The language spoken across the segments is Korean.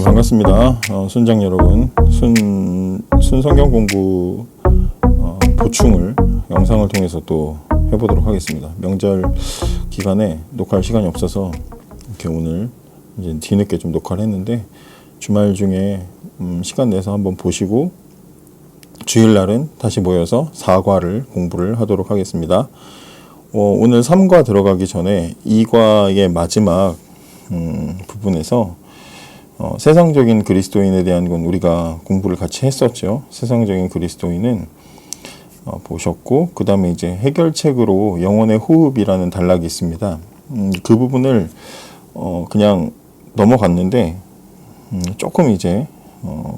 반갑습니다. 순장 여러분, 순성경 공부 보충을 영상을 통해서 또 해보도록 하겠습니다. 명절 기간에 녹화할 시간이 없어서 이렇게 오늘 이제 뒤늦게 좀 녹화를 했는데, 주말 중에 시간 내서 한번 보시고 주일날은 다시 모여서 4과를 공부를 하도록 하겠습니다. 오늘 3과 들어가기 전에 2과의 마지막 부분에서 세상적인 그리스도인에 대한 건 우리가 공부를 같이 했었죠. 세상적인 그리스도인은 보셨고, 그 다음에 이제 해결책으로 영혼의 호흡이라는 단락이 있습니다. 그 부분을 그냥 넘어갔는데, 조금 이제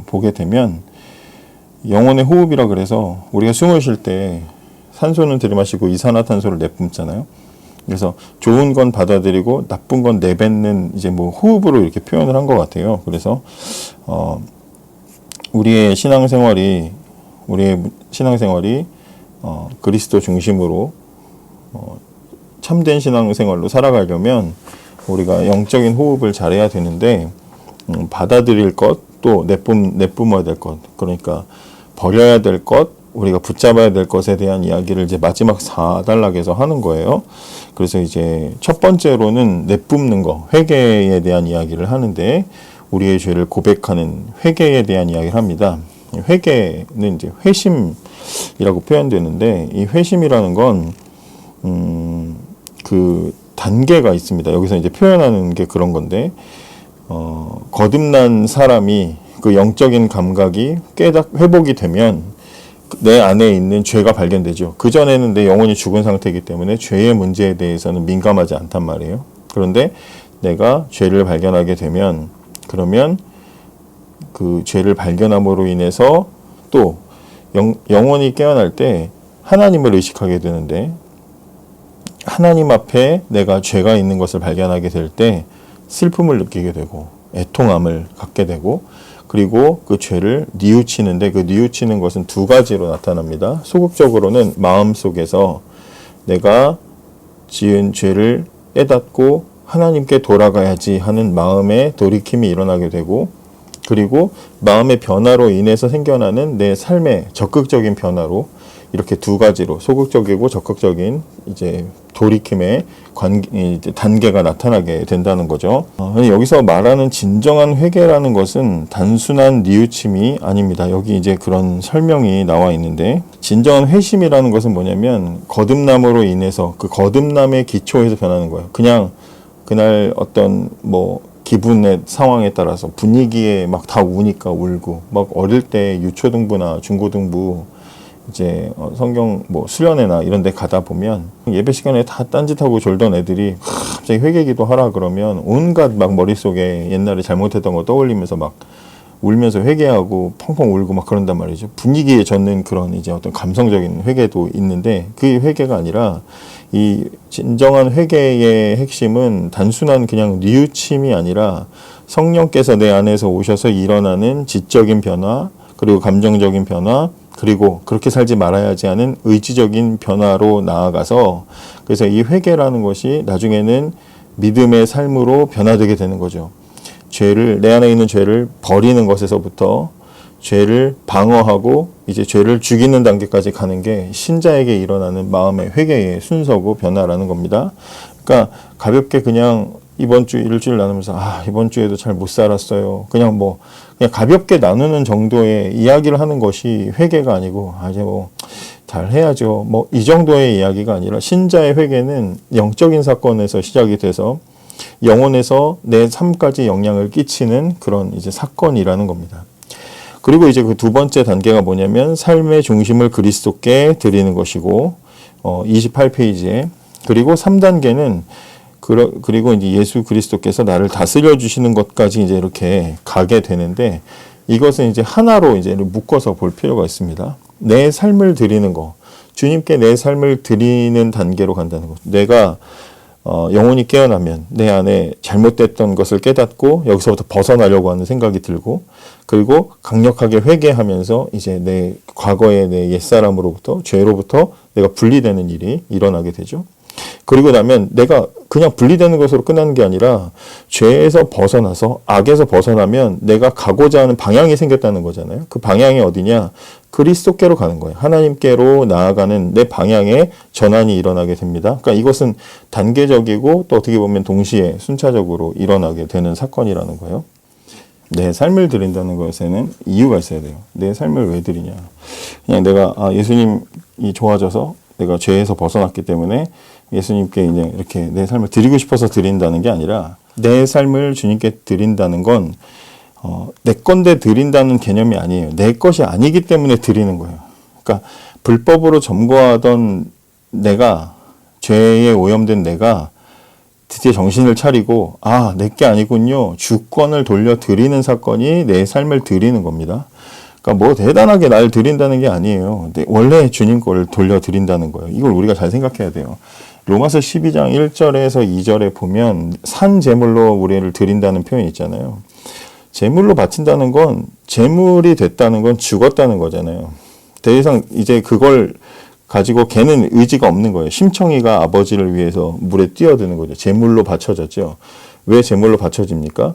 보게 되면 영혼의 호흡이라 그래서 우리가 숨을 쉴 때 산소는 들이마시고 이산화탄소를 내뿜잖아요. 그래서 좋은 건 받아들이고 나쁜 건 내뱉는 이제 뭐 호흡으로 이렇게 표현을 한 것 같아요. 그래서 우리의 신앙생활이 그리스도 중심으로 참된 신앙생활로 살아가려면 우리가 영적인 호흡을 잘해야 되는데, 받아들일 것, 또 내뿜어야 될 것, 그러니까 버려야 될 것, 우리가 붙잡아야 될 것에 대한 이야기를 이제 마지막 4단락에서 하는 거예요. 그래서 이제 첫 번째로는 내뿜는 거, 회개에 대한 이야기를 하는데, 우리의 죄를 고백하는 회개에 대한 이야기를 합니다. 회개는 이제 회심이라고 표현되는데, 이 회심이라는 건 그 단계가 있습니다. 여기서 이제 표현하는 게 그런 건데, 거듭난 사람이 그 영적인 감각이 회복이 되면 내 안에 있는 죄가 발견되죠. 그전에는 내 영혼이 죽은 상태이기 때문에 죄의 문제에 대해서는 민감하지 않단 말이에요. 그런데 내가 죄를 발견하게 되면, 그러면 그 죄를 발견함으로 인해서 또 영혼이 깨어날 때 하나님을 의식하게 되는데, 하나님 앞에 내가 죄가 있는 것을 발견하게 될 때 슬픔을 느끼게 되고 애통함을 갖게 되고, 그리고 그 죄를 뉘우치는데, 그 뉘우치는 것은 두 가지로 나타납니다. 소극적으로는 마음속에서 내가 지은 죄를 깨닫고 하나님께 돌아가야지 하는 마음의 돌이킴이 일어나게 되고, 그리고 마음의 변화로 인해서 생겨나는 내 삶의 적극적인 변화로, 이렇게 두 가지로 소극적이고 적극적인 이제 돌이킴의 단계가 나타나게 된다는 거죠. 여기서 말하는 진정한 회개라는 것은 단순한 뉘우침이 아닙니다. 여기 이제 그런 설명이 나와 있는데, 진정한 회심이라는 것은 뭐냐면 거듭남으로 인해서 그 거듭남의 기초에서 변하는 거예요. 그냥 그날 어떤 뭐 기분의 상황에 따라서 분위기에 막 다 우니까 울고, 막 어릴 때 유초등부나 중고등부 이제 성경 뭐 수련회나 이런 데 가다 보면 예배 시간에 다 딴짓하고 졸던 애들이 갑자기 회개기도 하라 그러면 온갖 막 머릿속에 옛날에 잘못했던 거 떠올리면서 막 울면서 회개하고 펑펑 울고 막 그런단 말이죠. 분위기에 젖는 그런 이제 어떤 감성적인 회개도 있는데, 그 회개가 아니라 이 진정한 회개의 핵심은 단순한 그냥 뉘우침이 아니라 성령께서 내 안에서 오셔서 일어나는 지적인 변화, 그리고 감정적인 변화, 그리고 그렇게 살지 말아야지 하는 의지적인 변화로 나아가서, 그래서 이 회개라는 것이 나중에는 믿음의 삶으로 변화되게 되는 거죠. 내 안에 있는 죄를 버리는 것에서부터 죄를 방어하고 이제 죄를 죽이는 단계까지 가는 게 신자에게 일어나는 마음의 회개의 순서고 변화라는 겁니다. 그러니까 가볍게 그냥 이번 주 일주일 나누면서 이번 주에도 잘 못 살았어요, 그냥 가볍게 나누는 정도의 이야기를 하는 것이 회개가 아니고, 이제 뭐 잘 해야죠, 뭐 이 정도의 이야기가 아니라, 신자의 회개는 영적인 사건에서 시작이 돼서 영혼에서 내 삶까지 영향을 끼치는 그런 이제 사건이라는 겁니다. 그리고 이제 그 두 번째 단계가 뭐냐면 삶의 중심을 그리스도께 드리는 것이고, 28페이지에, 그리고 3단계는 그리고 이제 예수 그리스도께서 나를 다스려 주시는 것까지 이제 이렇게 가게 되는데, 이것은 이제 하나로 이제 묶어서 볼 필요가 있습니다. 내 삶을 드리는 거, 주님께 내 삶을 드리는 단계로 간다는 것. 내가 영혼이 깨어나면 내 안에 잘못됐던 것을 깨닫고 여기서부터 벗어나려고 하는 생각이 들고, 그리고 강력하게 회개하면서 이제 내 과거의 내 옛사람으로부터, 죄로부터 내가 분리되는 일이 일어나게 되죠. 그리고 나면 내가 그냥 분리되는 것으로 끝나는 게 아니라 죄에서 벗어나서, 악에서 벗어나면 내가 가고자 하는 방향이 생겼다는 거잖아요. 그 방향이 어디냐? 그리스도께로 가는 거예요. 하나님께로 나아가는 내 방향에 전환이 일어나게 됩니다. 그러니까 이것은 단계적이고 또 어떻게 보면 동시에 순차적으로 일어나게 되는 사건이라는 거예요. 내 삶을 드린다는 것에는 이유가 있어야 돼요. 내 삶을 왜 드리냐? 그냥 내가 예수님이 좋아져서 내가 죄에서 벗어났기 때문에 예수님께 이제 이렇게 내 삶을 드리고 싶어서 드린다는 게 아니라, 내 삶을 주님께 드린다는 건 내 건데 드린다는 개념이 아니에요. 내 것이 아니기 때문에 드리는 거예요. 그러니까 불법으로 점거하던 내가, 죄에 오염된 내가 드디어 정신을 차리고, 내게 아니군요. 주권을 돌려 드리는 사건이 내 삶을 드리는 겁니다. 그러니까 뭐 대단하게 날 드린다는 게 아니에요. 원래 주님 거를 돌려 드린다는 거예요. 이걸 우리가 잘 생각해야 돼요. 로마서 12장 1절에서 2절에 보면 산 제물로 우리를 드린다는 표현이 있잖아요. 제물로 바친다는 건, 제물이 됐다는 건 죽었다는 거잖아요. 더 이상 이제 그걸 가지고 걔는 의지가 없는 거예요. 심청이가 아버지를 위해서 물에 뛰어드는 거죠. 제물로 바쳐졌죠. 왜 제물로 바쳐집니까?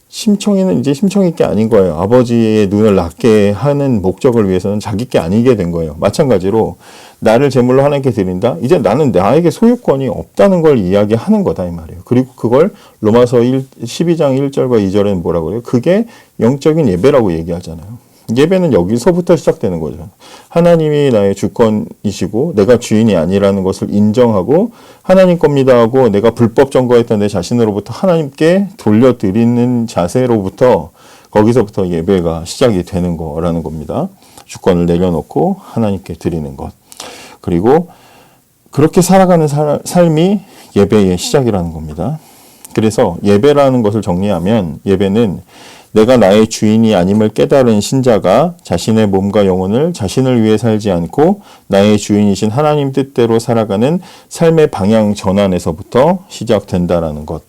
심청이는 이제 심청이 게 아닌 거예요. 아버지의 눈을 낮게 하는 목적을 위해서는 자기 게 아니게 된 거예요. 마찬가지로 나를 제물로 하나님께 드린다? 이제 나는 나에게 소유권이 없다는 걸 이야기하는 거다 이 말이에요. 그리고 그걸 로마서 12장 1절과 2절에는 뭐라고 그래요? 그게 영적인 예배라고 얘기하잖아요. 예배는 여기서부터 시작되는 거죠. 하나님이 나의 주권이시고 내가 주인이 아니라는 것을 인정하고, 하나님 겁니다 하고 내가 불법 점거했던 내 자신으로부터 하나님께 돌려드리는 자세로부터, 거기서부터 예배가 시작이 되는 거라는 겁니다. 주권을 내려놓고 하나님께 드리는 것. 그리고 그렇게 살아가는 삶이 예배의 시작이라는 겁니다. 그래서 예배라는 것을 정리하면, 예배는 내가 나의 주인이 아님을 깨달은 신자가 자신의 몸과 영혼을 자신을 위해 살지 않고 나의 주인이신 하나님 뜻대로 살아가는 삶의 방향 전환에서부터 시작된다라는 것.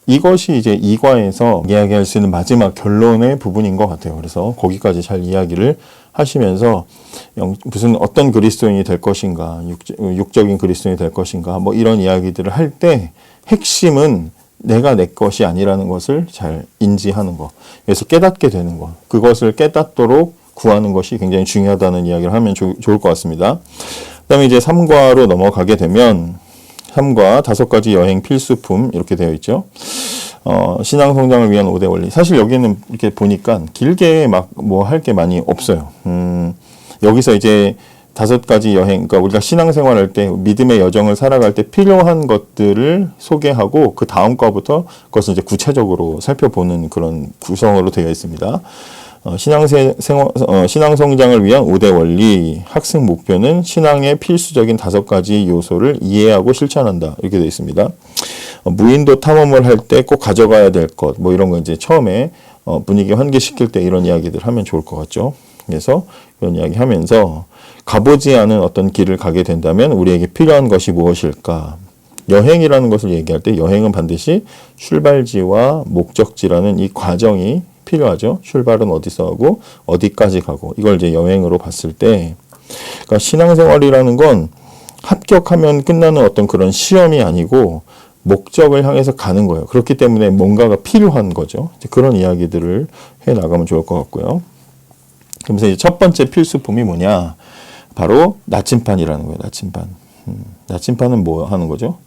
이것이 이제 2과에서 이야기할 수 있는 마지막 결론의 부분인 것 같아요. 그래서 거기까지 잘 이야기를 하시면서 무슨 어떤 그리스도인이 될 것인가, 육적인 그리스도인이 될 것인가, 뭐 이런 이야기들을 할 때 핵심은 내가 내 것이 아니라는 것을 잘 인지하는 것. 그래서 깨닫게 되는 것. 그것을 깨닫도록 구하는 것이 굉장히 중요하다는 이야기를 하면 좋을 것 같습니다. 그 다음에 이제 3과로 넘어가게 되면 3과 5가지 여행 필수품 이렇게 되어 있죠. 신앙 성장을 위한 5대 원리. 사실 여기는 이렇게 보니까 길게 막 뭐 할 게 많이 없어요. 여기서 이제 5가지 여행, 그러니까 우리가 신앙생활할 때, 믿음의 여정을 살아갈 때 필요한 것들을 소개하고 그 다음 과부터 그것을 이제 구체적으로 살펴보는 그런 구성으로 되어 있습니다. 신앙 성장을 위한 5대 원리, 학습 목표는 신앙의 필수적인 5가지 요소를 이해하고 실천한다. 이렇게 되어 있습니다. 무인도 탐험을 할 때 꼭 가져가야 될 것, 뭐 이런 거 이제 처음에 분위기 환기시킬 때 이런 이야기들 하면 좋을 것 같죠. 그래서 이런 이야기 하면서 가보지 않은 어떤 길을 가게 된다면 우리에게 필요한 것이 무엇일까? 여행이라는 것을 얘기할 때 여행은 반드시 출발지와 목적지라는 이 과정이 필요하죠. 출발은 어디서 하고 어디까지 가고, 이걸 이제 여행으로 봤을 때, 그러니까 신앙생활이라는 건 합격하면 끝나는 어떤 그런 시험이 아니고 목적을 향해서 가는 거예요. 그렇기 때문에 뭔가가 필요한 거죠. 그런 이야기들을 해 나가면 좋을 것 같고요. 그러면서 이제 첫 번째 필수품이 뭐냐? 바로 나침판이라는 거예요. 나침판. 나침판은 뭐 하는 거죠?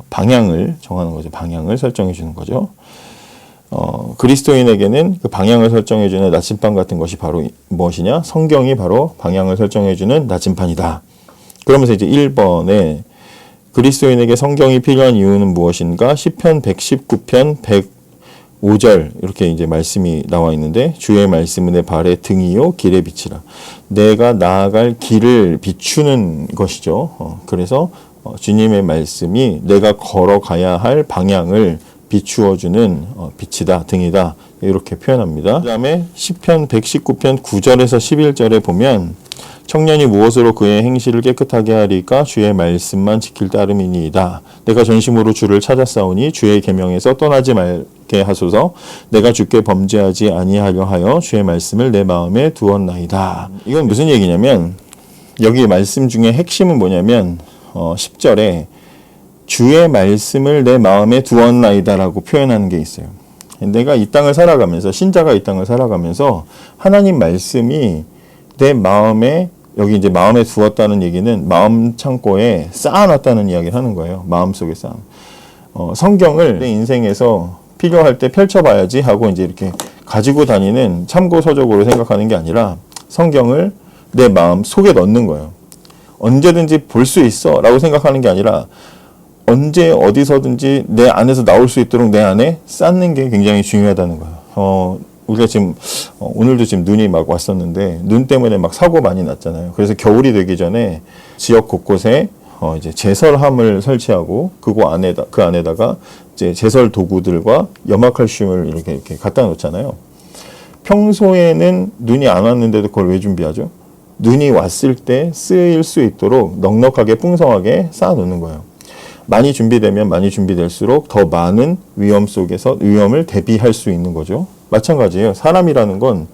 방향을 정하는 거죠. 방향을 설정해 주는 거죠. 그리스도인에게는 그 방향을 설정해 주는 나침판 같은 것이 바로 무엇이냐? 성경이 바로 방향을 설정해 주는 나침판이다. 그러면서 이제 1번에 그리스도인에게 성경이 필요한 이유는 무엇인가? 시편 119편 105절 이렇게 이제 말씀이 나와 있는데, 주의 말씀은 내 발의 등이요 길의 빛이라. 내가 나아갈 길을 비추는 것이죠. 그래서 주님의 말씀이 내가 걸어가야 할 방향을 비추어주는 빛이다, 등이다, 이렇게 표현합니다. 그 다음에 시편 119편 9절에서 11절에 보면 청년이 무엇으로 그의 행실을 깨끗하게 하리까? 주의 말씀만 지킬 따름이니이다. 내가 전심으로 주를 찾았사오니 주의 계명에서 떠나지 말게 하소서. 내가 주께 범죄하지 아니하려 하여 주의 말씀을 내 마음에 두었나이다. 이건 무슨 얘기냐면 여기 말씀 중에 핵심은 뭐냐면 10절에 주의 말씀을 내 마음에 두었나이다라고 표현하는 게 있어요. 내가 이 땅을 살아가면서, 신자가 이 땅을 살아가면서 하나님 말씀이 내 마음에, 여기 이제 마음에 두었다는 얘기는 마음 창고에 쌓아놨다는 이야기를 하는 거예요. 마음속에 쌓아. 성경을 내 인생에서 필요할 때 펼쳐봐야지 하고 이제 이렇게 가지고 다니는 참고 서적으로 생각하는 게 아니라 성경을 내 마음 속에 넣는 거예요. 언제든지 볼 수 있어 라고 생각하는 게 아니라 언제 어디서든지 내 안에서 나올 수 있도록 내 안에 쌓는 게 굉장히 중요하다는 거예요. 우리가 지금 오늘도 지금 눈이 막 왔었는데 눈 때문에 막 사고 많이 났잖아요. 그래서 겨울이 되기 전에 지역 곳곳에 이제 제설함을 설치하고 그 안에다가 이제 제설 도구들과 염화칼슘을 이렇게 갖다 놓잖아요. 평소에는 눈이 안 왔는데도 그걸 왜 준비하죠? 눈이 왔을 때 쓰일 수 있도록 넉넉하게 풍성하게 쌓아 놓는 거예요. 많이 준비되면 많이 준비될수록 더 많은 위험 속에서 위험을 대비할 수 있는 거죠. 마찬가지예요. 사람이라는 건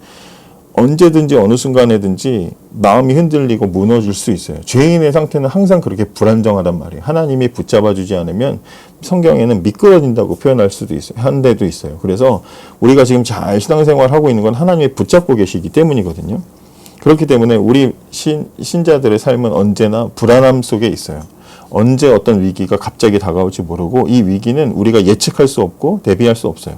언제든지 어느 순간에든지 마음이 흔들리고 무너질 수 있어요. 죄인의 상태는 항상 그렇게 불안정하단 말이에요. 하나님이 붙잡아주지 않으면 성경에는 미끄러진다고 표현할 수도 있어요. 한 데도 있어요. 그래서 우리가 지금 잘 신앙생활하고 있는 건 하나님이 붙잡고 계시기 때문이거든요. 그렇기 때문에 우리 신자들의 삶은 언제나 불안함 속에 있어요. 언제 어떤 위기가 갑자기 다가올지 모르고 이 위기는 우리가 예측할 수 없고 대비할 수 없어요.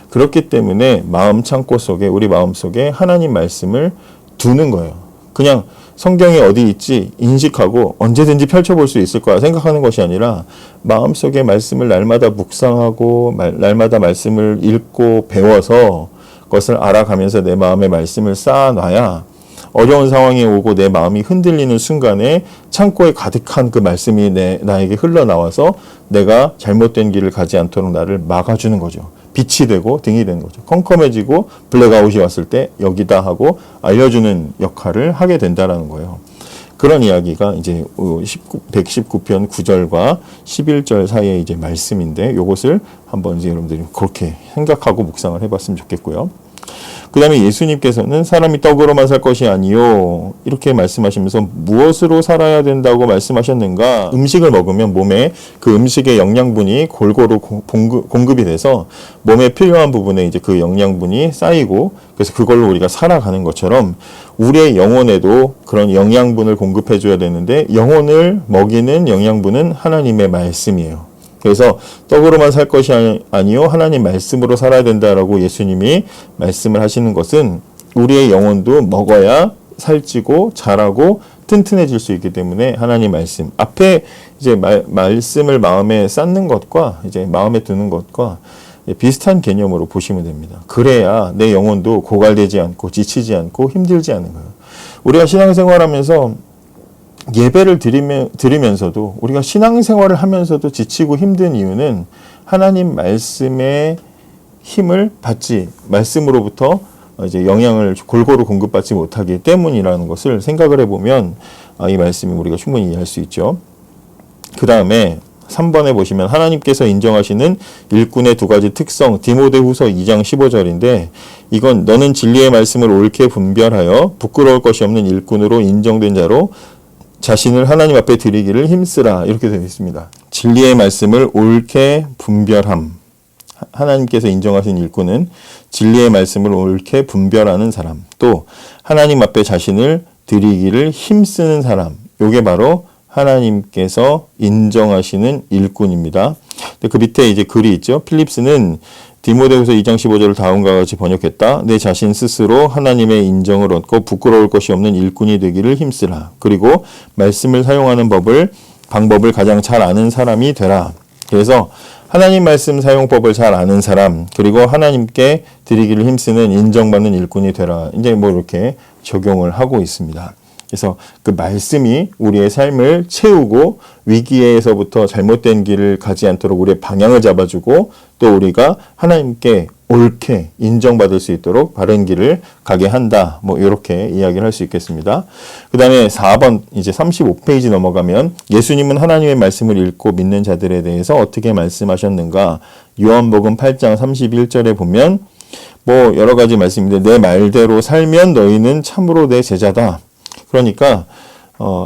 그렇기 때문에 마음 창고 속에, 우리 마음 속에 하나님 말씀을 두는 거예요. 그냥 성경이 어디 있지 인식하고 언제든지 펼쳐볼 수 있을 거야 생각하는 것이 아니라 마음속에 말씀을 날마다 묵상하고 날마다 말씀을 읽고 배워서 그것을 알아가면서 내 마음에 말씀을 쌓아놔야 어려운 상황이 오고 내 마음이 흔들리는 순간에 창고에 가득한 그 말씀이 나에게 흘러나와서 내가 잘못된 길을 가지 않도록 나를 막아주는 거죠. 빛이 되고 등이 되는 거죠. 컴컴해지고 블랙아웃이 왔을 때 여기다 하고 알려주는 역할을 하게 된다라는 거예요. 그런 이야기가 이제 119편 9절과 11절 사이에 이제 말씀인데 이것을 한번 이제 여러분들이 그렇게 생각하고 묵상을 해봤으면 좋겠고요. 그 다음에 예수님께서는 사람이 떡으로만 살 것이 아니요 이렇게 말씀하시면서 무엇으로 살아야 된다고 말씀하셨는가? 음식을 먹으면 몸에 그 음식의 영양분이 골고루 공급이 돼서 몸에 필요한 부분에 이제 그 영양분이 쌓이고 그래서 그걸로 우리가 살아가는 것처럼 우리의 영혼에도 그런 영양분을 공급해 줘야 되는데 영혼을 먹이는 영양분은 하나님의 말씀이에요. 그래서 떡으로만 살 것이 아니요 하나님 말씀으로 살아야 된다라고 예수님이 말씀을 하시는 것은 우리의 영혼도 먹어야 살찌고 자라고 튼튼해질 수 있기 때문에 하나님 말씀 앞에 이제 말씀을 마음에 쌓는 것과 이제 마음에 두는 것과 비슷한 개념으로 보시면 됩니다. 그래야 내 영혼도 고갈되지 않고 지치지 않고 힘들지 않은 거예요. 우리가 신앙생활하면서 예배를 드리면서도 우리가 신앙생활을 하면서도 지치고 힘든 이유는 하나님 말씀의 힘을 받지 말씀으로부터 이제 영향을 골고루 공급받지 못하기 때문이라는 것을 생각을 해보면 이 말씀이 우리가 충분히 이해할 수 있죠. 그 다음에 3번에 보시면 하나님께서 인정하시는 일꾼의 두 가지 특성 디모데후서 2장 15절인데 이건 너는 진리의 말씀을 옳게 분별하여 부끄러울 것이 없는 일꾼으로 인정된 자로 자신을 하나님 앞에 드리기를 힘쓰라 이렇게 되어 있습니다. 진리의 말씀을 옳게 분별함. 하나님께서 인정하신 일꾼은 진리의 말씀을 옳게 분별하는 사람. 또 하나님 앞에 자신을 드리기를 힘쓰는 사람. 이게 바로 하나님께서 인정하시는 일꾼입니다. 그 밑에 이제 글이 있죠. 필립스는 디모데후서 2장 15절을 다음과 같이 번역했다. 내 자신 스스로 하나님의 인정을 얻고 부끄러울 것이 없는 일꾼이 되기를 힘쓰라. 그리고 말씀을 사용하는 방법을 가장 잘 아는 사람이 되라. 그래서 하나님 말씀 사용법을 잘 아는 사람, 그리고 하나님께 드리기를 힘쓰는 인정받는 일꾼이 되라. 이제 뭐 이렇게 적용을 하고 있습니다. 그래서 그 말씀이 우리의 삶을 채우고 위기에서부터 잘못된 길을 가지 않도록 우리의 방향을 잡아주고 또 우리가 하나님께 옳게 인정받을 수 있도록 바른 길을 가게 한다. 뭐 이렇게 이야기를 할 수 있겠습니다. 그 다음에 4번 이제 35페이지 넘어가면 예수님은 하나님의 말씀을 읽고 믿는 자들에 대해서 어떻게 말씀하셨는가. 요한복음 8장 31절에 보면 뭐 여러 가지 말씀인데 내 말대로 살면 너희는 참으로 내 제자다. 그러니까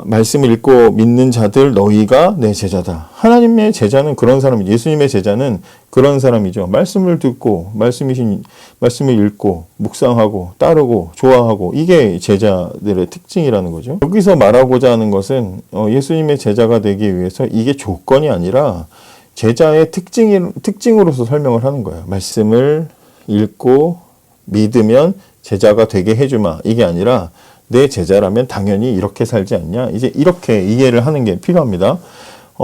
말씀을 읽고 믿는 자들 너희가 내 제자다. 하나님의 제자는 그런 사람이죠. 예수님의 제자는 그런 사람이죠. 말씀을 듣고 말씀을 읽고 묵상하고 따르고 좋아하고 이게 제자들의 특징이라는 거죠. 여기서 말하고자 하는 것은 예수님의 제자가 되기 위해서 이게 조건이 아니라 제자의 특징으로서 설명을 하는 거예요. 말씀을 읽고 믿으면 제자가 되게 해주마. 이게 아니라 내 제자라면 당연히 이렇게 살지 않냐? 이제 이렇게 이해를 하는 게 필요합니다.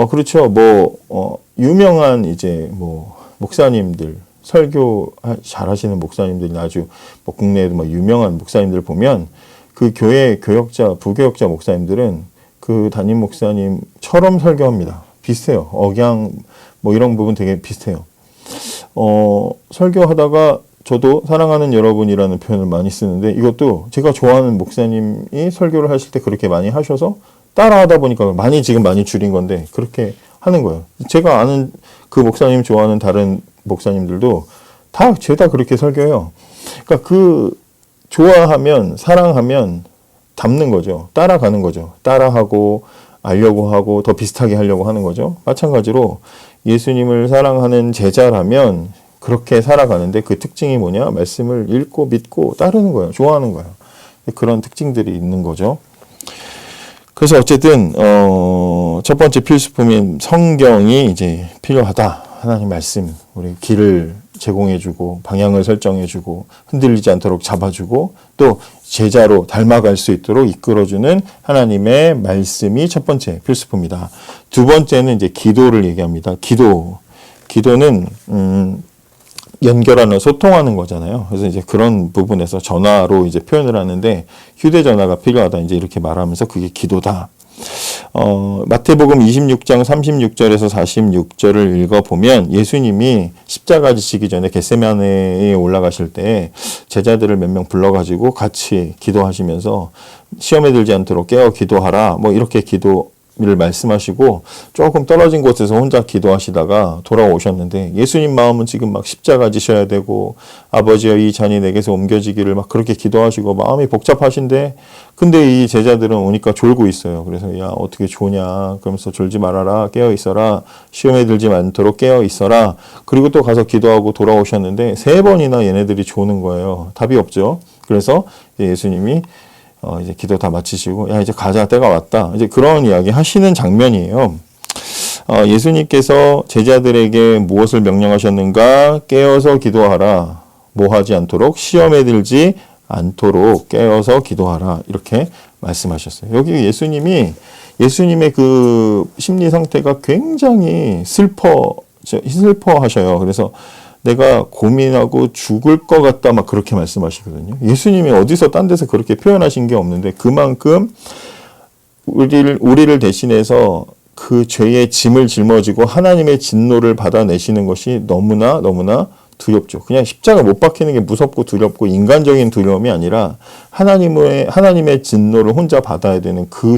그렇죠. 유명한 이제 목사님들, 설교 잘하시는 목사님들이 아주 국내에도 유명한 목사님들 보면 그 교회 교역자, 부교역자 목사님들은 그 담임 목사님처럼 설교합니다. 비슷해요. 억양, 이런 부분 되게 비슷해요. 설교하다가 저도 사랑하는 여러분이라는 표현을 많이 쓰는데 이것도 제가 좋아하는 목사님이 설교를 하실 때 그렇게 많이 하셔서 따라하다 보니까 지금 많이 줄인 건데 그렇게 하는 거예요. 제가 아는 그 목사님 좋아하는 다른 목사님들도 다 죄다 그렇게 설교해요. 그러니까 좋아하면 사랑하면 닮는 거죠. 따라가는 거죠. 따라하고 알려고 하고 더 비슷하게 하려고 하는 거죠. 마찬가지로 예수님을 사랑하는 제자라면 그렇게 살아가는데 그 특징이 뭐냐? 말씀을 읽고 믿고 따르는 거예요. 좋아하는 거예요. 그런 특징들이 있는 거죠. 그래서 어쨌든 첫 번째 필수품인 성경이 이제 필요하다. 하나님 말씀, 우리 길을 제공해주고 방향을 설정해주고 흔들리지 않도록 잡아주고 또 제자로 닮아갈 수 있도록 이끌어주는 하나님의 말씀이 첫 번째 필수품이다. 두 번째는 이제 기도를 얘기합니다. 기도는 연결하는 소통하는 거잖아요. 그래서 이제 그런 부분에서 전화로 이제 표현을 하는데 휴대전화가 필요하다. 이제 이렇게 말하면서 그게 기도다. 마태복음 26장 36절에서 46절을 읽어보면 예수님이 십자가 지시기 전에 겟세마네에 올라가실 때 제자들을 몇 명 불러가지고 같이 기도하시면서 시험에 들지 않도록 깨어 기도하라. 이렇게 기도를 말씀하시고 조금 떨어진 곳에서 혼자 기도하시다가 돌아오셨는데 예수님 마음은 지금 막 십자가 지셔야 되고 아버지여 이 잔이 내게서 옮겨지기를 막 그렇게 기도하시고 마음이 복잡하신데 근데 이 제자들은 오니까 졸고 있어요. 그래서 야 어떻게 조냐 그러면서 졸지 말아라 깨어 있어라 시험에 들지 않도록 깨어 있어라 그리고 또 가서 기도하고 돌아오셨는데 3번이나 얘네들이 조는 거예요. 답이 없죠. 그래서 예수님이 이제 기도 다 마치시고 야 이제 가자 때가 왔다 이제 그런 이야기 하시는 장면이에요. 예수님께서 제자들에게 무엇을 명령하셨는가? 깨어서 기도하라. 뭐하지 않도록 시험에 들지 않도록 깨어서 기도하라 이렇게 말씀하셨어요. 여기 예수님의 그 심리 상태가 굉장히 슬퍼하셔요. 그래서 내가 고민하고 죽을 것 같다 막 그렇게 말씀하시거든요. 예수님이 어디서 딴 데서 그렇게 표현하신 게 없는데 그만큼 우리를 대신해서 그 죄의 짐을 짊어지고 하나님의 진노를 받아내시는 것이 너무나 두렵죠. 그냥 십자가 못 박히는 게 무섭고 두렵고 인간적인 두려움이 아니라 하나님의 진노를 혼자 받아야 되는 그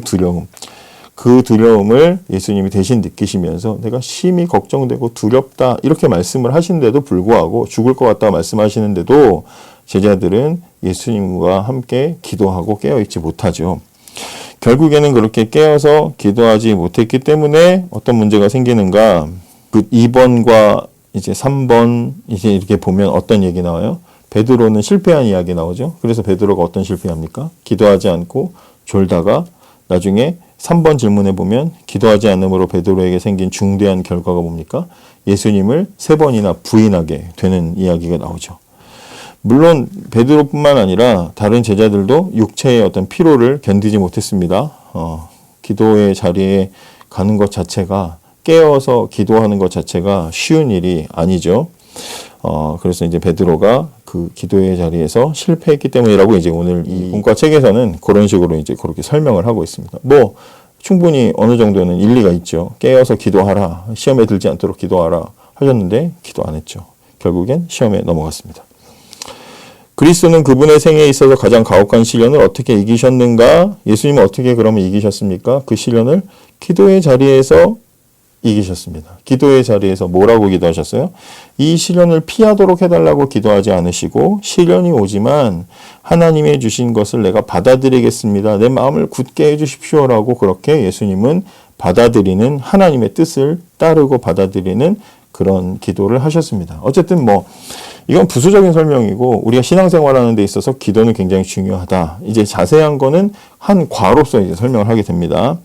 두려움을 예수님이 대신 느끼시면서 내가 심히 걱정되고 두렵다 이렇게 말씀을 하시는데도 불구하고 죽을 것 같다 말씀하시는데도 제자들은 예수님과 함께 기도하고 깨어있지 못하죠. 결국에는 그렇게 깨어서 기도하지 못했기 때문에 어떤 문제가 생기는가? 그 2번과 이제 3번 이제 이렇게 보면 어떤 얘기 나와요? 베드로는 실패한 이야기 나오죠. 그래서 베드로가 어떤 실패합니까? 기도하지 않고 졸다가 나중에 3번 질문해 보면 기도하지 않음으로 베드로에게 생긴 중대한 결과가 뭡니까? 예수님을 3번이나 부인하게 되는 이야기가 나오죠. 물론 베드로뿐만 아니라 다른 제자들도 육체의 어떤 피로를 견디지 못했습니다. 기도의 자리에 가는 것 자체가 깨어서 기도하는 것 자체가 쉬운 일이 아니죠. 그래서 이제 베드로가 그 기도의 자리에서 실패했기 때문이라고 이제 오늘 이 본과 책에서는 그런 식으로 이제 그렇게 설명을 하고 있습니다. 충분히 어느 정도는 일리가 있죠. 깨어서 기도하라. 시험에 들지 않도록 기도하라. 하셨는데 기도 안 했죠. 결국엔 시험에 넘어갔습니다. 그리스도는 그분의 생애에 있어서 가장 가혹한 시련을 어떻게 이기셨는가? 예수님은 어떻게 그러면 이기셨습니까? 그 시련을 기도의 자리에서 이기셨습니다. 기도의 자리에서 뭐라고 기도하셨어요? 이 시련을 피하도록 해달라고 기도하지 않으시고 시련이 오지만 하나님의 주신 것을 내가 받아들이겠습니다. 내 마음을 굳게 해주십시오라고 그렇게 예수님은 받아들이는 하나님의 뜻을 따르고 받아들이는 그런 기도를 하셨습니다. 어쨌든 이건 부수적인 설명이고 우리가 신앙생활하는 데 있어서 기도는 굉장히 중요하다. 이제 자세한 거는 한 과로서 이제 설명을 하게 됩니다.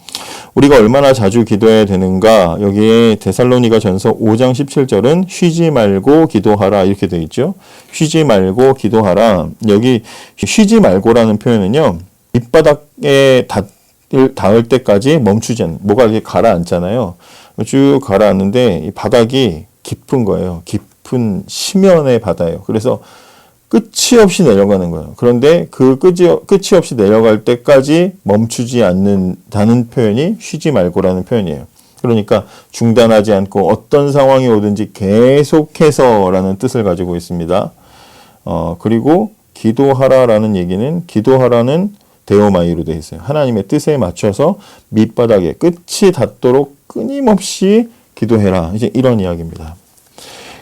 우리가 얼마나 자주 기도해야 되는가? 여기에 데살로니가 전서 5장 17절은 쉬지 말고 기도하라 이렇게 되어 있죠. 쉬지 말고 기도하라. 여기 쉬지 말고라는 표현은요. 밑바닥에 닿을 때까지 멈추지 않는, 뭐가 이렇게 가라앉잖아요. 쭉 가라앉는데 이 바닥이 깊은 거예요. 깊은 심연의 바다예요. 그래서 끝이 없이 내려가는 거예요. 그런데 그 끝이 없이 내려갈 때까지 멈추지 않는다는 표현이 쉬지 말고라는 표현이에요. 그러니까 중단하지 않고 어떤 상황이 오든지 계속해서라는 뜻을 가지고 있습니다. 그리고 기도하라라는 얘기는 기도하라는 데오마이로 되어 있어요. 하나님의 뜻에 맞춰서 밑바닥에 끝이 닿도록 끊임없이 기도해라. 이제 이런 이야기입니다.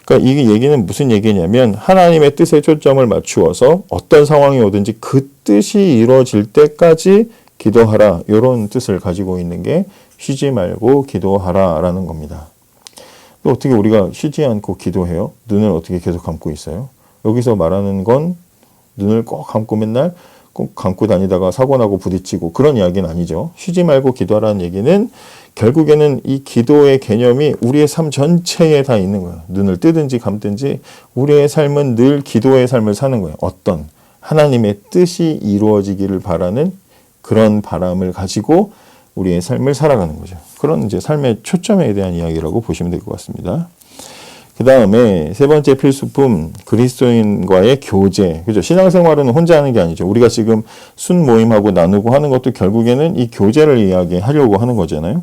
그러니까 이 얘기는 무슨 얘기냐면 하나님의 뜻에 초점을 맞추어서 어떤 상황이 오든지 그 뜻이 이루어질 때까지 기도하라. 이런 뜻을 가지고 있는 게 쉬지 말고 기도하라라는 겁니다. 또 어떻게 우리가 쉬지 않고 기도해요? 눈을 어떻게 계속 감고 있어요? 여기서 말하는 건 눈을 꼭 감고 맨날 꼭 감고 다니다가 사고 나고 부딪히고 그런 이야기는 아니죠. 쉬지 말고 기도하라는 얘기는 결국에는 이 기도의 개념이 우리의 삶 전체에 다 있는 거예요. 눈을 뜨든지 감든지 우리의 삶은 늘 기도의 삶을 사는 거예요. 어떤 하나님의 뜻이 이루어지기를 바라는 그런 바람을 가지고 우리의 삶을 살아가는 거죠. 그런 이제 삶의 초점에 대한 이야기라고 보시면 될 것 같습니다. 그 다음에 세 번째 필수품, 그리스도인과의 교제. 그죠? 신앙생활은 혼자 하는 게 아니죠. 우리가 지금 순 모임하고 나누고 하는 것도 결국에는 이 교제를 이야기하려고 하는 거잖아요.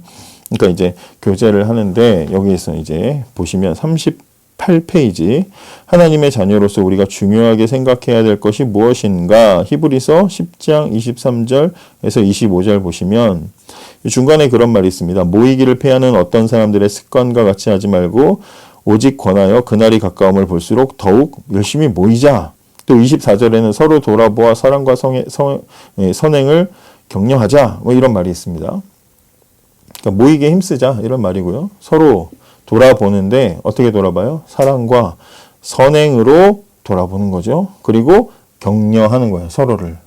그러니까 이제 교제를 하는데 여기에서 이제 보시면 38페이지 하나님의 자녀로서 우리가 중요하게 생각해야 될 것이 무엇인가? 히브리서 10장 23절에서 25절 보시면 중간에 그런 말이 있습니다. 모이기를 패하는 어떤 사람들의 습관과 같이 하지 말고 오직 권하여 그날이 가까움을 볼수록 더욱 열심히 모이자. 또 24절에는 서로 돌아보아 사랑과 선행을 격려하자. 이런 말이 있습니다. 그러니까 모이게 힘쓰자 이런 말이고요. 서로 돌아보는데 어떻게 돌아봐요? 사랑과 선행으로 돌아보는 거죠. 그리고 격려하는 거예요. 서로를.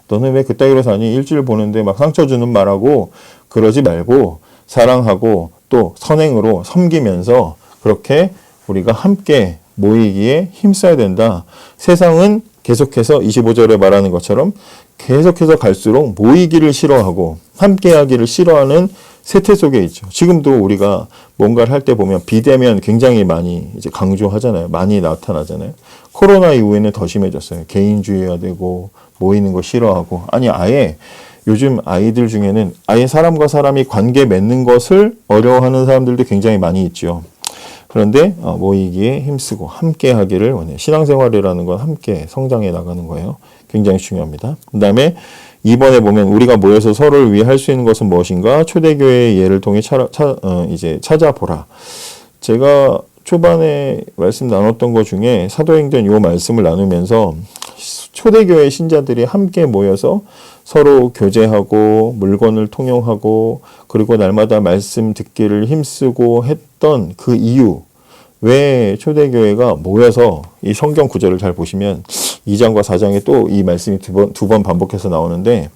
너는 왜 그따위로 사니? 일주일 보는데 막 상처 주는 말하고 그러지 말고 사랑하고 또 선행으로 섬기면서 그렇게 우리가 함께 모이기에 힘써야 된다. 세상은 계속해서 25절에 말하는 것처럼 계속해서 갈수록 모이기를 싫어하고 함께하기를 싫어하는 세태 속에 있죠. 지금도 우리가 뭔가를 할 때 보면 비대면 굉장히 많이 이제 강조하잖아요. 많이 나타나잖아요. 코로나 이후에는 더 심해졌어요. 개인주의가 되고 모이는 거 싫어하고 아니 아예 요즘 아이들 중에는 아예 사람과 사람이 관계 맺는 것을 어려워하는 사람들도 굉장히 많이 있죠. 그런데 모이기에 힘쓰고 함께 하기를 원해요. 신앙생활이라는 건 함께 성장해 나가는 거예요. 굉장히 중요합니다. 그 다음에 2번에 보면 우리가 모여서 서로를 위해 할 수 있는 것은 무엇인가? 초대교회의 예를 통해 이제 찾아보라. 제가 초반에 말씀 나눴던 것 중에 사도행전 요 말씀을 나누면서 초대교회 신자들이 함께 모여서 서로 교제하고 물건을 통용하고 그리고 날마다 말씀 듣기를 힘쓰고 했던 그 이유, 왜 초대교회가 모여서 이 성경 구절을 잘 보시면 2장과 4장에 또 이 말씀이 두 번 반복해서 나오는데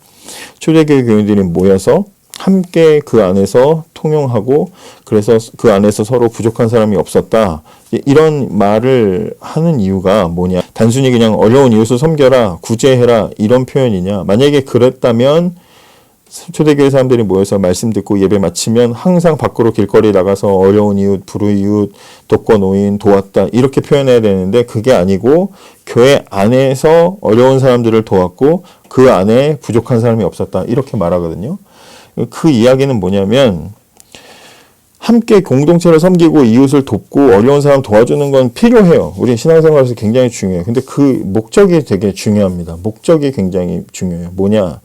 초대교회 교인들이 모여서 함께 그 안에서 통용하고 그래서 그 안에서 서로 부족한 사람이 없었다. 이런 말을 하는 이유가 뭐냐. 단순히 그냥 어려운 이웃을 섬겨라, 구제해라 이런 표현이냐. 만약에 그랬다면 초대교회 사람들이 모여서 말씀 듣고 예배 마치면 항상 밖으로 길거리 나가서 어려운 이웃, 불우이웃, 독거노인 도왔다 이렇게 표현해야 되는데 그게 아니고 교회 안에서 어려운 사람들을 도왔고 그 안에 부족한 사람이 없었다 이렇게 말하거든요. 그 이야기는 뭐냐면 함께 공동체를 섬기고 이웃을 돕고 어려운 사람 도와주는 건 필요해요. 우리 신앙생활에서 굉장히 중요해요. 근데 그 목적이 되게 중요합니다. 목적이 굉장히 중요해요. 뭐냐?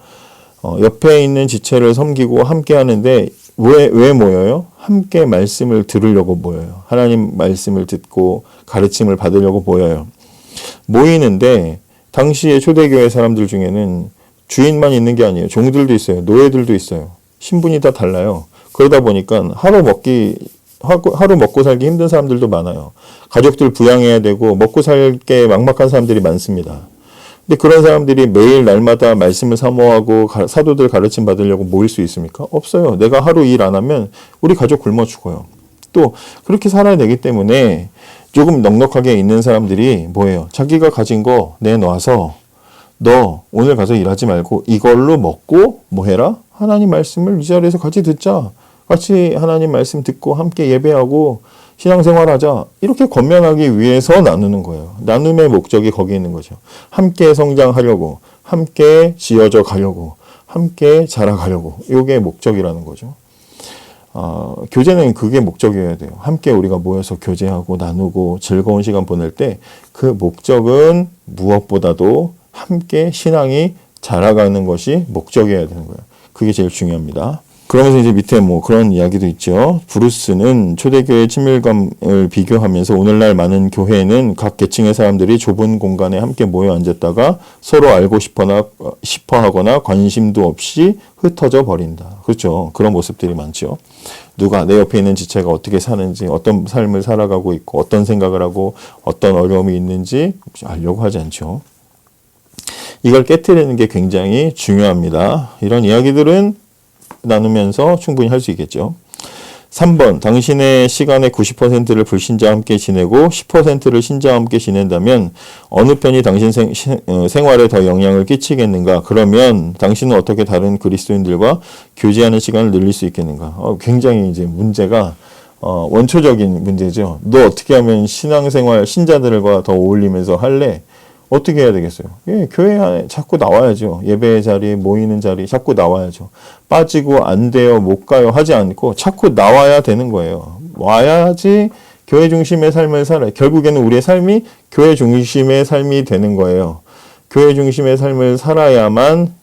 옆에 있는 지체를 섬기고 함께 하는데 왜 모여요? 함께 말씀을 들으려고 모여요. 하나님 말씀을 듣고 가르침을 받으려고 모여요. 모이는데 당시의 초대교회 사람들 중에는 주인만 있는 게 아니에요. 종들도 있어요. 노예들도 있어요. 신분이 다 달라요. 그러다 보니까 하루 먹고 살기 힘든 사람들도 많아요. 가족들 부양해야 되고 먹고 살게 막막한 사람들이 많습니다. 근데 그런 사람들이 매일 날마다 말씀을 사모하고 사도들 가르침 받으려고 모일 수 있습니까? 없어요. 내가 하루 일 안 하면 우리 가족 굶어 죽어요. 또 그렇게 살아야 되기 때문에 조금 넉넉하게 있는 사람들이 뭐예요? 자기가 가진 거 내놔서 너 오늘 가서 일하지 말고 이걸로 먹고 뭐 해라? 하나님 말씀을 이 자리에서 같이 듣자. 같이 하나님 말씀 듣고 함께 예배하고 신앙생활하자. 이렇게 권면하기 위해서 나누는 거예요. 나눔의 목적이 거기 있는 거죠. 함께 성장하려고, 함께 지어져 가려고, 함께 자라가려고. 이게 목적이라는 거죠. 교제는 그게 목적이어야 돼요. 함께 우리가 모여서 교제하고 나누고 즐거운 시간 보낼 때 그 목적은 무엇보다도 함께 신앙이 자라가는 것이 목적이어야 되는 거예요. 그게 제일 중요합니다. 그러면서 이제 밑에 뭐 그런 이야기도 있죠. 브루스는 초대교회의 친밀감을 비교하면서 오늘날 많은 교회는 각 계층의 사람들이 좁은 공간에 함께 모여 앉았다가 서로 알고 싶어 하거나 관심도 없이 흩어져 버린다. 그렇죠. 그런 모습들이 많죠. 누가 내 옆에 있는 지체가 어떻게 사는지, 어떤 삶을 살아가고 있고, 어떤 생각을 하고, 어떤 어려움이 있는지 알려고 하지 않죠. 이걸 깨트리는 게 굉장히 중요합니다. 이런 이야기들은 나누면서 충분히 할 수 있겠죠. 3번, 당신의 시간의 90%를 불신자와 함께 지내고 10%를 신자와 함께 지낸다면 어느 편이 당신 생활에 더 영향을 끼치겠는가? 그러면 당신은 어떻게 다른 그리스도인들과 교제하는 시간을 늘릴 수 있겠는가? 굉장히 이제 문제가 원초적인 문제죠. 너 어떻게 하면 신앙생활 신자들과 더 어울리면서 할래? 어떻게 해야 되겠어요? 예, 교회 안에 자꾸 나와야죠. 예배 자리, 모이는 자리 자꾸 나와야죠. 빠지고 안 돼요, 못 가요 하지 않고 자꾸 나와야 되는 거예요. 와야지 교회 중심의 삶을 살아요. 결국에는 우리의 삶이 교회 중심의 삶이 되는 거예요. 교회 중심의 삶을 살아야만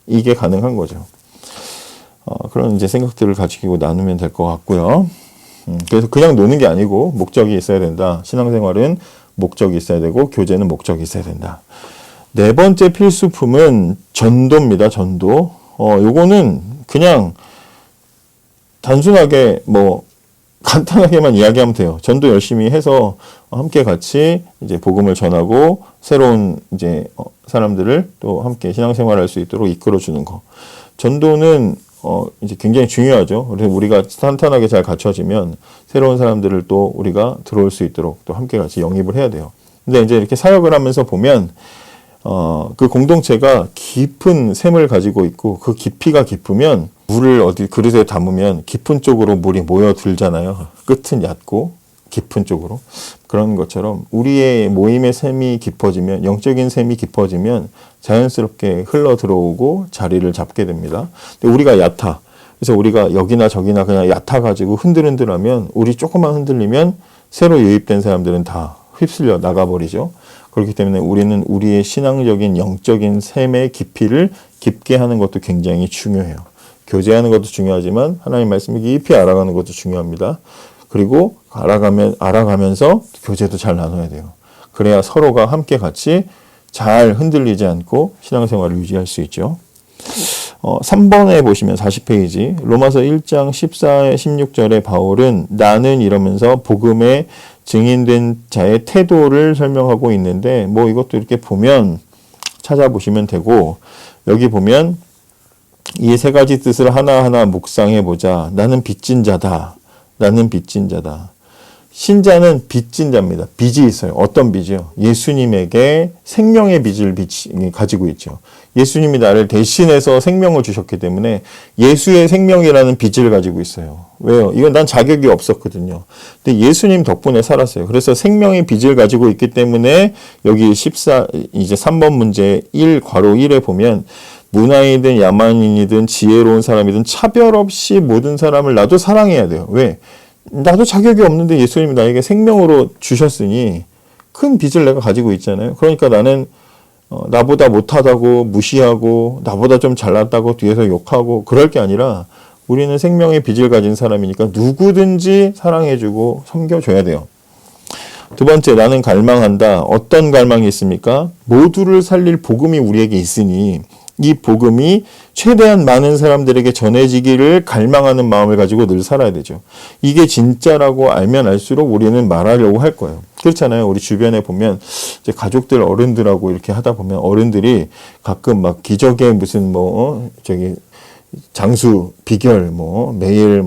이게 가능한 거죠. 그런 이제 생각들을 가지고 나누면 될 것 같고요. 그래서 그냥 노는 게 아니고 목적이 있어야 된다. 신앙생활은 목적이 있어야 되고 교제는 목적이 있어야 된다. 네 번째 필수품은 전도입니다. 전도. 요거는 그냥 단순하게 뭐 간단하게만 이야기하면 돼요. 전도 열심히 해서 함께 같이 이제 복음을 전하고 새로운 이제 사람들을 또 함께 신앙생활할 수 있도록 이끌어 주는 거. 전도는 이제 굉장히 중요하죠. 그래서 우리가 탄탄하게 잘 갖춰지면 새로운 사람들을 또 우리가 들어올 수 있도록 또 함께 같이 영입을 해야 돼요. 근데 이제 이렇게 사역을 하면서 보면, 그 공동체가 깊은 샘을 가지고 있고 그 깊이가 깊으면 물을 어디 그릇에 담으면 깊은 쪽으로 물이 모여들잖아요. 끝은 얕고 깊은 쪽으로. 그런 것처럼 우리의 모임의 샘이 깊어지면, 영적인 샘이 깊어지면 자연스럽게 흘러 들어오고 자리를 잡게 됩니다. 근데 우리가 얕아. 그래서 우리가 여기나 저기나 그냥 얕아가지고 흔들흔들하면 우리 조금만 흔들리면 새로 유입된 사람들은 다 휩쓸려 나가버리죠. 그렇기 때문에 우리는 우리의 신앙적인 영적인 샘의 깊이를 깊게 하는 것도 굉장히 중요해요. 교제하는 것도 중요하지만 하나님 말씀을 깊이 알아가는 것도 중요합니다. 그리고 알아가면서 교제도 잘 나눠야 돼요. 그래야 서로가 함께 같이 잘 흔들리지 않고 신앙생활을 유지할 수 있죠. 3번에 보시면 40페이지 로마서 1장 14, 16절에 바울은 나는 이러면서 복음에 증인된 자의 태도를 설명하고 있는데 뭐 이것도 이렇게 보면 찾아보시면 되고 여기 보면 이 세 가지 뜻을 하나하나 묵상해 보자. 나는 빚진 자다. 나는 빚진 자다. 신자는 빚진 자입니다. 빚이 있어요. 어떤 빚이요? 예수님에게 생명의 빚을 가지고 있죠. 예수님이 나를 대신해서 생명을 주셨기 때문에 예수의 생명이라는 빚을 가지고 있어요. 왜요? 이건 난 자격이 없었거든요. 근데 예수님 덕분에 살았어요. 그래서 생명의 빚을 가지고 있기 때문에 여기 이제 3번 문제 1 괄호 1에 보면 문화인이든 야만인이든 지혜로운 사람이든 차별 없이 모든 사람을 나도 사랑해야 돼요. 왜? 나도 자격이 없는데 예수님이 나에게 생명으로 주셨으니 큰 빚을 내가 가지고 있잖아요. 그러니까 나는 나보다 못하다고 무시하고 나보다 좀 잘났다고 뒤에서 욕하고 그럴 게 아니라 우리는 생명의 빚을 가진 사람이니까 누구든지 사랑해주고 섬겨줘야 돼요. 두 번째, 나는 갈망한다. 어떤 갈망이 있습니까? 모두를 살릴 복음이 우리에게 있으니 이 복음이 최대한 많은 사람들에게 전해지기를 갈망하는 마음을 가지고 늘 살아야 되죠. 이게 진짜라고 알면 알수록 우리는 말하려고 할 거예요. 그렇잖아요. 우리 주변에 보면 이제 가족들 어른들하고 이렇게 하다 보면 어른들이 가끔 막 기적의 무슨 장수 비결 매일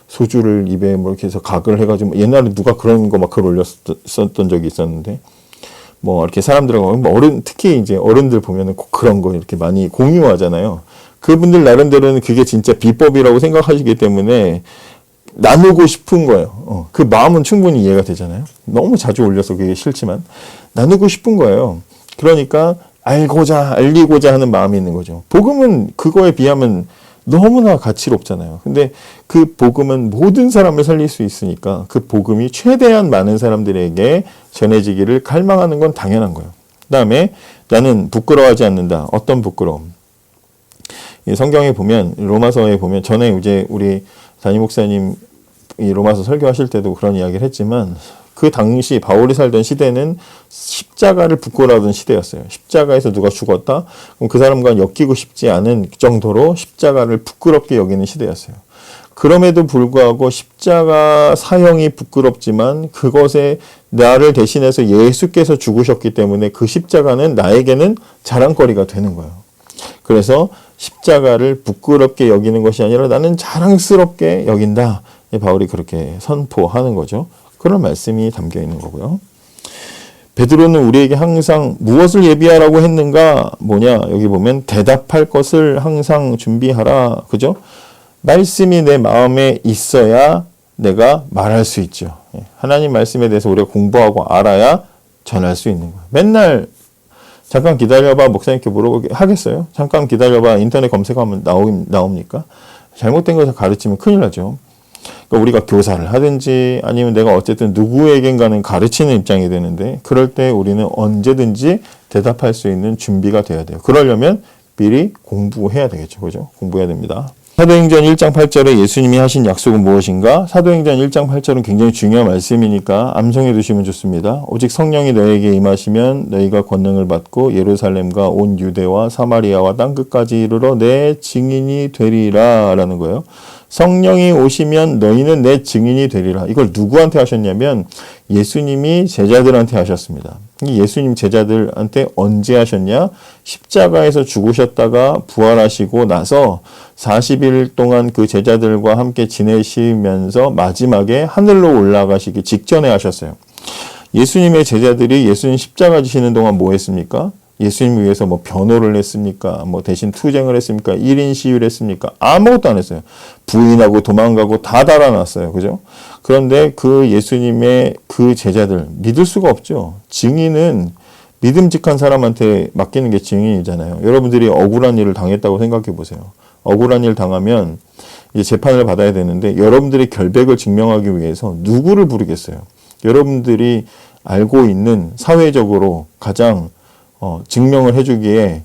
소주를 입에 이렇게 해서 각을 해가지고 옛날에 누가 그런 거 막 글 올렸었던 적이 있었는데 이렇게 사람들하고 특히 이제 어른들 보면은 꼭 그런 거 이렇게 많이 공유하잖아요. 그분들 나름대로는 그게 진짜 비법이라고 생각하시기 때문에 나누고 싶은 거예요. 그 마음은 충분히 이해가 되잖아요. 너무 자주 올려서 그게 싫지만 나누고 싶은 거예요. 그러니까 알리고자 하는 마음이 있는 거죠. 복음은 그거에 비하면 너무나 가치롭잖아요. 근데 그 복음은 모든 사람을 살릴 수 있으니까 그 복음이 최대한 많은 사람들에게 전해지기를 갈망하는 건 당연한 거예요. 그 다음에 나는 부끄러워하지 않는다. 어떤 부끄러움? 성경에 보면 로마서에 보면 전에 이제 우리 담임 목사님 이 로마서 설교하실 때도 그런 이야기를 했지만 그 당시 바울이 살던 시대는 십자가를 부끄러워하던 시대였어요. 십자가에서 누가 죽었다? 그럼 그 사람과 엮이고 싶지 않은 정도로 십자가를 부끄럽게 여기는 시대였어요. 그럼에도 불구하고 십자가 사형이 부끄럽지만 그것에 나를 대신해서 예수께서 죽으셨기 때문에 그 십자가는 나에게는 자랑거리가 되는 거예요. 그래서 십자가를 부끄럽게 여기는 것이 아니라 나는 자랑스럽게 여긴다. 바울이 그렇게 선포하는 거죠. 그런 말씀이 담겨 있는 거고요. 베드로는 우리에게 항상 무엇을 예비하라고 했는가? 여기 보면 대답할 것을 항상 준비하라. 그죠? 말씀이 내 마음에 있어야 내가 말할 수 있죠. 하나님 말씀에 대해서 우리가 공부하고 알아야 전할 수 있는 거예요. 맨날 잠깐 기다려봐 목사님께 물어보게 하겠어요? 잠깐 기다려봐 인터넷 검색하면 나옵니까? 잘못된 것을 가르치면 큰일 나죠. 그러니까 우리가 교사를 하든지 아니면 내가 어쨌든 누구에겐가는 가르치는 입장이 되는데 그럴 때 우리는 언제든지 대답할 수 있는 준비가 돼야 돼요. 그러려면 미리 공부해야 되겠죠. 그죠? 공부해야 됩니다. 사도행전 1장 8절에 예수님이 하신 약속은 무엇인가? 사도행전 1장 8절은 굉장히 중요한 말씀이니까 암송해 두시면 좋습니다. 오직 성령이 너에게 임하시면 너희가 권능을 받고 예루살렘과 온 유대와 사마리아와 땅끝까지 이르러 내 증인이 되리라 라는 거예요. 성령이 오시면 너희는 내 증인이 되리라. 이걸 누구한테 하셨냐면 예수님이 제자들한테 하셨습니다. 예수님 제자들한테 언제 하셨냐? 십자가에서 죽으셨다가 부활하시고 나서 40일 동안 그 제자들과 함께 지내시면서 마지막에 하늘로 올라가시기 직전에 하셨어요. 예수님의 제자들이 예수님 십자가 지시는 동안 뭐 했습니까? 예수님을 위해서 변호를 했습니까? 대신 투쟁을 했습니까? 1인 시위를 했습니까? 아무것도 안 했어요. 부인하고 도망가고 다 달아났어요. 그죠? 그런데 그 예수님의 그 제자들, 믿을 수가 없죠. 증인은 믿음직한 사람한테 맡기는 게 증인이잖아요. 여러분들이 억울한 일을 당했다고 생각해 보세요. 억울한 일 당하면 이제 재판을 받아야 되는데 여러분들이 결백을 증명하기 위해서 누구를 부르겠어요? 여러분들이 알고 있는 사회적으로 가장 증명을 해주기에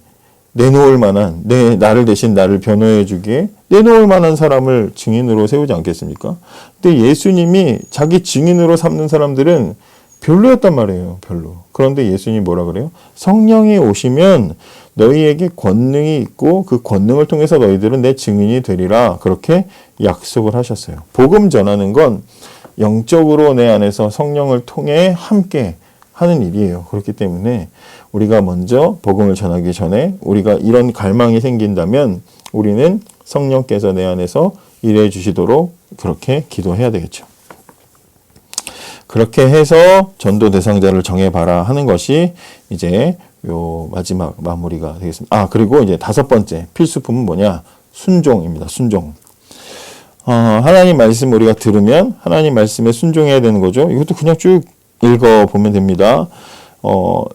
내놓을 만한 나를 대신 나를 변호해 주기에 내놓을 만한 사람을 증인으로 세우지 않겠습니까? 근데 예수님이 자기 증인으로 삼는 사람들은 별로였단 말이에요. 별로. 그런데 예수님이 뭐라 그래요? 성령이 오시면 너희에게 권능이 있고 그 권능을 통해서 너희들은 내 증인이 되리라. 그렇게 약속을 하셨어요. 복음 전하는 건 영적으로 내 안에서 성령을 통해 함께 하는 일이에요. 그렇기 때문에 우리가 먼저 복음을 전하기 전에 우리가 이런 갈망이 생긴다면 우리는 성령께서 내 안에서 일해 주시도록 그렇게 기도해야 되겠죠. 그렇게 해서 전도 대상자를 정해봐라 하는 것이 이제 요 마지막 마무리가 되겠습니다. 그리고 이제 5번째 필수품은 뭐냐? 순종입니다. 순종. 하나님 말씀 우리가 들으면 하나님 말씀에 순종해야 되는 거죠. 이것도 그냥 쭉 읽어보면 됩니다.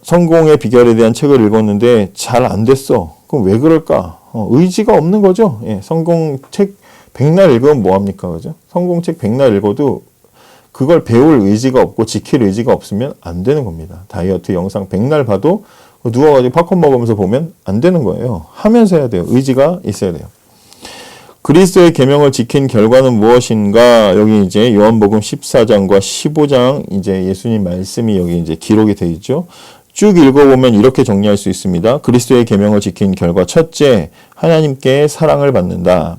성공의 비결에 대한 책을 읽었는데 잘 안 됐어. 그럼 왜 그럴까? 의지가 없는 거죠. 예, 성공책 100날 읽으면 뭐합니까? 그죠? 성공책 100날 읽어도 그걸 배울 의지가 없고 지킬 의지가 없으면 안 되는 겁니다. 다이어트 영상 100날 봐도 누워가지고 팝콘 먹으면서 보면 안 되는 거예요. 하면서 해야 돼요. 의지가 있어야 돼요. 그리스도의 계명을 지킨 결과는 무엇인가? 여기 이제 요한복음 14장과 15장 이제 예수님 말씀이 여기 이제 기록이 되어 있죠. 쭉 읽어보면 이렇게 정리할 수 있습니다. 그리스도의 계명을 지킨 결과 첫째, 하나님께 사랑을 받는다.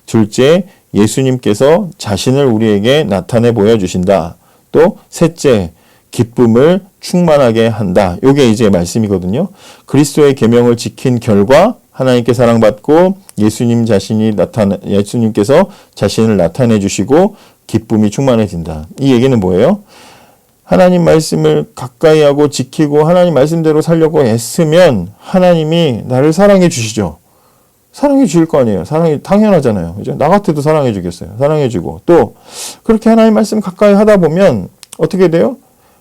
둘째, 예수님께서 자신을 우리에게 나타내 보여주신다. 또 셋째, 기쁨을 충만하게 한다. 이게 이제 말씀이거든요. 그리스도의 계명을 지킨 결과 하나님께 사랑받고 예수님께서 자신을 나타내 주시고 기쁨이 충만해진다. 이 얘기는 뭐예요? 하나님 말씀을 가까이 하고 지키고 하나님 말씀대로 살려고 애쓰면 하나님이 나를 사랑해 주시죠. 사랑해 주실 거 아니에요. 사랑이 당연하잖아요. 그죠? 나 같아도 사랑해 주겠어요. 사랑해 주고 또 그렇게 하나님 말씀 가까이 하다 보면 어떻게 돼요?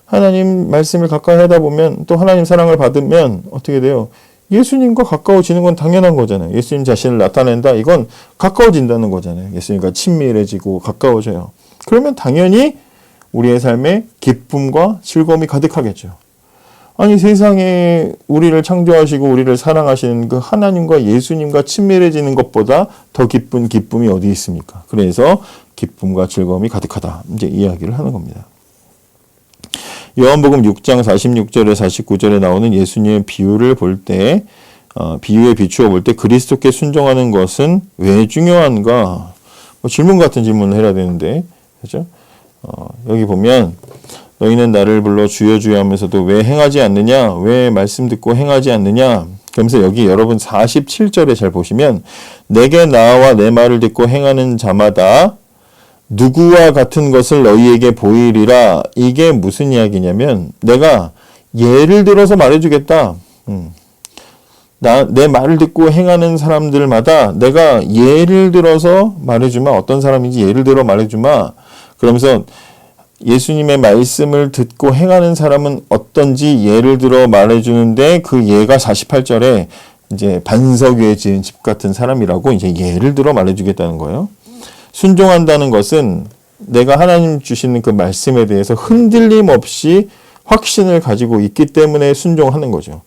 하나님 말씀을 가까이 하다 보면 또 하나님 사랑을 받으면 어떻게 돼요? 예수님과 가까워지는 건 당연한 거잖아요. 예수님 자신을 나타낸다. 이건 가까워진다는 거잖아요. 예수님과 친밀해지고 가까워져요. 그러면 당연히 우리의 삶에 기쁨과 즐거움이 가득하겠죠. 아니 세상에 우리를 창조하시고 우리를 사랑하시는 그 하나님과 예수님과 친밀해지는 것보다 더 기쁜 기쁨이 어디 있습니까? 그래서 기쁨과 즐거움이 가득하다. 이제 이야기를 하는 겁니다. 요한복음 6장 46절에 49절에 나오는 예수님의 비유를 볼 때 비유에 비추어 볼 때 그리스도께 순종하는 것은 왜 중요한가? 질문 같은 질문을 해야 되는데 그렇죠? 여기 보면 너희는 나를 불러 주여 주여 하면서도 왜 행하지 않느냐? 왜 말씀 듣고 행하지 않느냐? 그러면서 여기 여러분 47절에 잘 보시면 내게 나와 내 말을 듣고 행하는 자마다 누구와 같은 것을 너희에게 보이리라. 이게 무슨 이야기냐면 내가 예를 들어서 말해주겠다. 내 말을 듣고 행하는 사람들마다 내가 예를 들어서 말해주마. 어떤 사람인지 예를 들어 말해주마. 그러면서 예수님의 말씀을 듣고 행하는 사람은 어떤지 예를 들어 말해주는데 그 예가 48절에 이제 반석 위에 지은 집 같은 사람이라고 이제 예를 들어 말해주겠다는 거예요. 순종한다는 것은 내가 하나님 주시는 그 말씀에 대해서 흔들림 없이 확신을 가지고 있기 때문에 순종하는 거죠.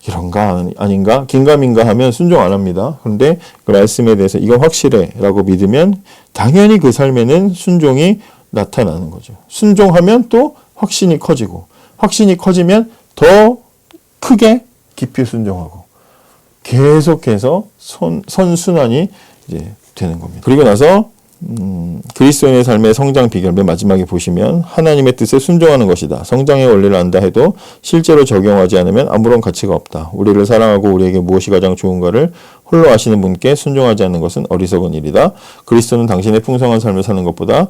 이런가 아닌가 긴가민가 하면 순종 안 합니다. 그런데 그 말씀에 대해서 이건 확실해 라고 믿으면 당연히 그 삶에는 순종이 나타나는 거죠. 순종하면 또 확신이 커지고 확신이 커지면 더 크게 깊이 순종하고 계속해서 선순환이 이제 되는 겁니다. 그리고 나서 그리스도인의 삶의 성장 비결 맨 마지막에 보시면 하나님의 뜻에 순종하는 것이다. 성장의 원리를 안다 해도 실제로 적용하지 않으면 아무런 가치가 없다. 우리를 사랑하고 우리에게 무엇이 가장 좋은가를 홀로 아시는 분께 순종하지 않는 것은 어리석은 일이다. 그리스도는 당신의 풍성한 삶을 사는 것보다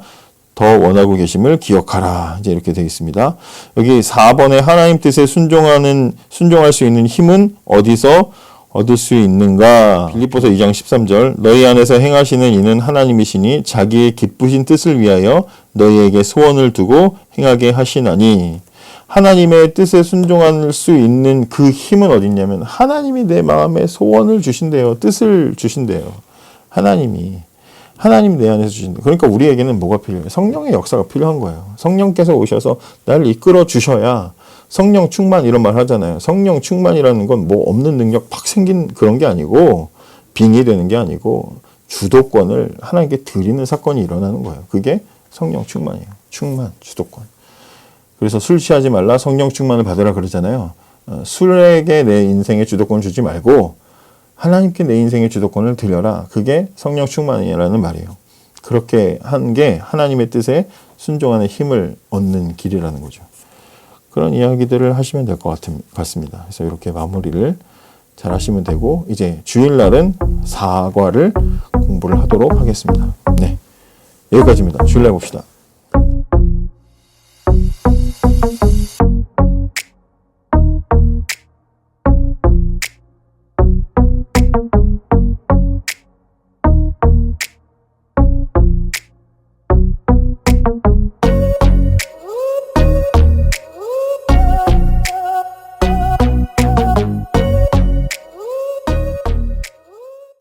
더 원하고 계심을 기억하라. 이제 이렇게 되어 있습니다. 여기 4번에 하나님 뜻에 순종할 수 있는 힘은 어디서 얻을 수 있는가? 빌립보서 2장 13절 너희 안에서 행하시는 이는 하나님이시니 자기의 기쁘신 뜻을 위하여 너희에게 소원을 두고 행하게 하시나니 하나님의 뜻에 순종할 수 있는 그 힘은 어디 있냐면 하나님이 내 마음에 소원을 주신대요. 뜻을 주신대요. 하나님 내 안에서 주신다. 그러니까 우리에게는 뭐가 필요해요? 성령의 역사가 필요한 거예요. 성령께서 오셔서 나를 이끌어 주셔야 성령 충만 이런 말 하잖아요. 성령 충만이라는 건 뭐 없는 능력 팍 생긴 그런 게 아니고 빙의 되는 게 아니고 주도권을 하나님께 드리는 사건이 일어나는 거예요. 그게 성령 충만이에요. 충만, 주도권. 그래서 술 취하지 말라 성령 충만을 받으라 그러잖아요. 술에게 내 인생의 주도권을 주지 말고 하나님께 내 인생의 주도권을 드려라. 그게 성령 충만이라는 말이에요. 그렇게 한 게 하나님의 뜻에 순종하는 힘을 얻는 길이라는 거죠. 그런 이야기들을 하시면 될 것 같습니다. 그래서 이렇게 마무리를 잘 하시면 되고 이제 주일날은 사과를 공부를 하도록 하겠습니다. 네, 여기까지입니다. 주일날 봅시다.